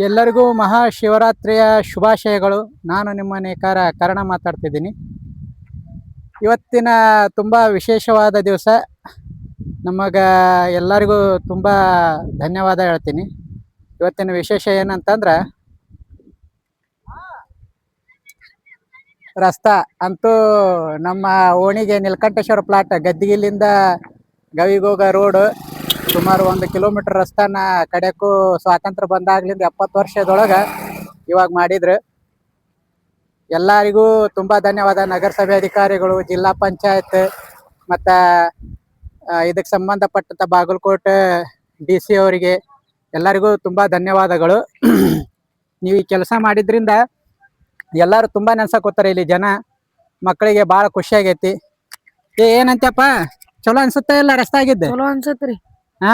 ಎಲ್ಲರಿಗೂ ಮಹಾಶಿವರಾತ್ರಿಯ ಶುಭಾಶಯಗಳು. ನಾನು ನಿಮ್ಮ ನೇಕಾರ ಕರ್ಣ ಮಾತಾಡ್ತಿದ್ದೀನಿ. ಇವತ್ತಿನ ತುಂಬ ವಿಶೇಷವಾದ ದಿವಸ. ನಮಗೆ ಎಲ್ಲರಿಗೂ ತುಂಬ ಧನ್ಯವಾದ ಹೇಳ್ತೀನಿ. ಇವತ್ತಿನ ವಿಶೇಷ ಏನಂತಂದ್ರೆ, ರಸ್ತಾ ಅಂತೂ ನಮ್ಮ ಓಣಿಗೆ ನೀಲಕಂಠೇಶ್ವರ ಪ್ಲಾಟ್ ಗದ್ದಿಗಿಲ್ಲಿಂದ ಗವಿಗೋಗ ರೋಡ್ ಸುಮಾರು 1 ಕಿಲೋಮೀಟರ್ ರಸ್ತಾನ ಕಡೆಗೂ ಸ್ವಾತಂತ್ರ್ಯ ಬಂದಾಗ್ಲಿಂದ 70 ವರ್ಷದೊಳಗೆ ಇವಾಗ ಮಾಡಿದ್ರು. ಎಲ್ಲರಿಗೂ ತುಂಬ ಧನ್ಯವಾದ. ನಗರಸಭೆ ಅಧಿಕಾರಿಗಳು, ಜಿಲ್ಲಾ ಪಂಚಾಯತ್ ಮತ್ತು ಇದಕ್ಕೆ ಸಂಬಂಧಪಟ್ಟಂಥ ಬಾಗಲಕೋಟೆ DC ಅವರಿಗೆ ಎಲ್ಲರಿಗೂ ತುಂಬ ಧನ್ಯವಾದಗಳು. ನೀವು ಈ ಕೆಲಸ ಮಾಡಿದ್ರಿಂದ ಎಲ್ಲರೂ ತುಂಬ ನೆನ್ಸಕೋತಾರೆ. ಇಲ್ಲಿ ಜನ ಮಕ್ಕಳಿಗೆ ಭಾಳ ಖುಷಿ ಆಗೈತಿ. ಏನಂತಪ್ಪ, ಚಲೋ ಅನ್ಸುತ್ತೆ ಇಲ್ಲ ರಸ್ತೆ ಆಗಿದ್ದು? ಚಲೋ ಅನ್ಸತ್ರಿ. ಹಾ,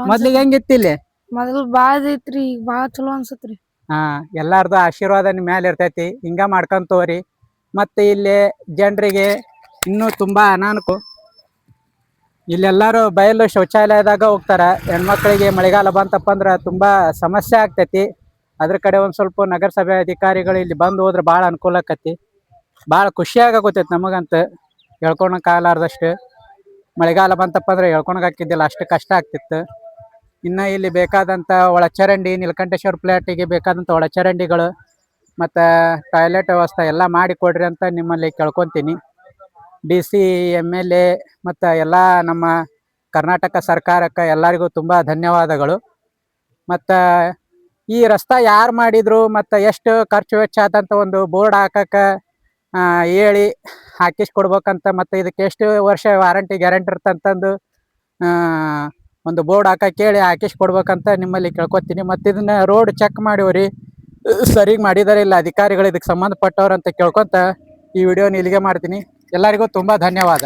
ಮೊದ್ಲಿಗೆ ಹೆಂಗಿತ್ತು ಇಲ್ಲಿ? ಮೊದಲು ಬಾಳ ಐತ್ರಿ, ಈಗ ಬಾಳ ಚಲೋ ಅನ್ಸತ್ರಿ. ಹಾ, ಎಲ್ಲಾರ್ದು ಆಶೀರ್ವಾದ ನಿಮ್ಮ ಮ್ಯಾಲೆ ಇರ್ತೈತಿ. ಹಿಂಗ ಮಾಡ್ಕೊಂತೋರಿ. ಮತ್ತೆ ಇಲ್ಲಿ ಜನರಿಗೆ ಇನ್ನೂ ತುಂಬಾ ಅನಾನುಕೂಲ. ಇಲ್ಲೆಲ್ಲರೂ ಬಯಲು ಶೌಚಾಲಯದಾಗ ಹೋಗ್ತಾರ. ಹೆಣ್ಮಕ್ಳಿಗೆ ಮಳೆಗಾಲ ಬಂತಪ್ಪ ಅಂದ್ರೆ ತುಂಬಾ ಸಮಸ್ಯೆ ಆಗ್ತೈತಿ. ಅದ್ರ ಕಡೆ ಒಂದ್ ಸ್ವಲ್ಪ ನಗರಸಭೆ ಅಧಿಕಾರಿಗಳು ಇಲ್ಲಿ ಬಂದು ಹೋದ್ರೆ ಭಾಳ ಅನುಕೂಲ ಆಕತಿ. ಭಾಳ ಖುಷಿಯಾಗತ್ತೈತಿ ನಮಗಂತ, ಹೇಳ್ಕೊಳಕ್ಕಾಗಲಾರ್ದಷ್ಟು. ಮಳೆಗಾಲ ಬಂತಪ್ಪ ಅಂದ್ರೆ ಹೇಳ್ಕೊಳಕ್ಕಾಗ್ತಿದ್ದಿಲ್ಲ, ಅಷ್ಟು ಕಷ್ಟ ಆಗ್ತಿತ್ತು. ಇನ್ನು ಇಲ್ಲಿ ಬೇಕಾದಂಥ ಒಳಚರಂಡಿ, ನೀಲಕಂಠೇಶ್ವರ ಪ್ಲಾಟಿಗೆ ಬೇಕಾದಂಥ ಒಳಚರಂಡಿಗಳು ಮತ್ತು ಟಾಯ್ಲೆಟ್ ವ್ಯವಸ್ಥೆ ಎಲ್ಲ ಮಾಡಿ ಕೊಡ್ರಿ ಅಂತ ನಿಮ್ಮಲ್ಲಿ ಕೇಳ್ಕೊತೀನಿ. DC MLA ಮತ್ತು ಎಲ್ಲ ನಮ್ಮ ಕರ್ನಾಟಕ ಸರ್ಕಾರಕ್ಕೆ ಎಲ್ಲರಿಗೂ ತುಂಬ ಧನ್ಯವಾದಗಳು. ಮತ್ತು ಈ ರಸ್ತೆ ಯಾರು ಮಾಡಿದ್ರು ಮತ್ತು ಎಷ್ಟು ಖರ್ಚು ವೆಚ್ಚ ಆದಂಥ ಒಂದು ಬೋರ್ಡ್ ಹಾಕಕ್ಕೆ ಹೇಳಿ ಹಾಕಿಸ್ಕೊಡ್ಬೇಕಂತ, ಮತ್ತು ಇದಕ್ಕೆ ಎಷ್ಟು ವರ್ಷ ವಾರಂಟಿ ಗ್ಯಾರಂಟಿ ಇರ್ತಂತಂದು ಒಂದು ಬೋರ್ಡ್ ಹಾಕಕ್ಕೆ ಹೇಳಿ ಹಾಕಿಸ್ಕೊಡ್ಬೇಕಂತ ನಿಮ್ಮಲ್ಲಿ ಕೇಳ್ಕೊತೀನಿ. ಮತ್ತು ಇದನ್ನ ರೋಡ್ ಚೆಕ್ ಮಾಡಿವ್ರಿ, ಸರಿಗೆ ಮಾಡಿದಾರೆ ಇಲ್ಲ ಅಧಿಕಾರಿಗಳು ಇದಕ್ಕೆ ಸಂಬಂಧಪಟ್ಟವ್ರು ಅಂತ ಕೇಳ್ಕೊತ ಈ ವಿಡಿಯೋನ ಇಲ್ಲಿಗೆ ಮಾಡ್ತೀನಿ. ಎಲ್ಲರಿಗೂ ತುಂಬ ಧನ್ಯವಾದ.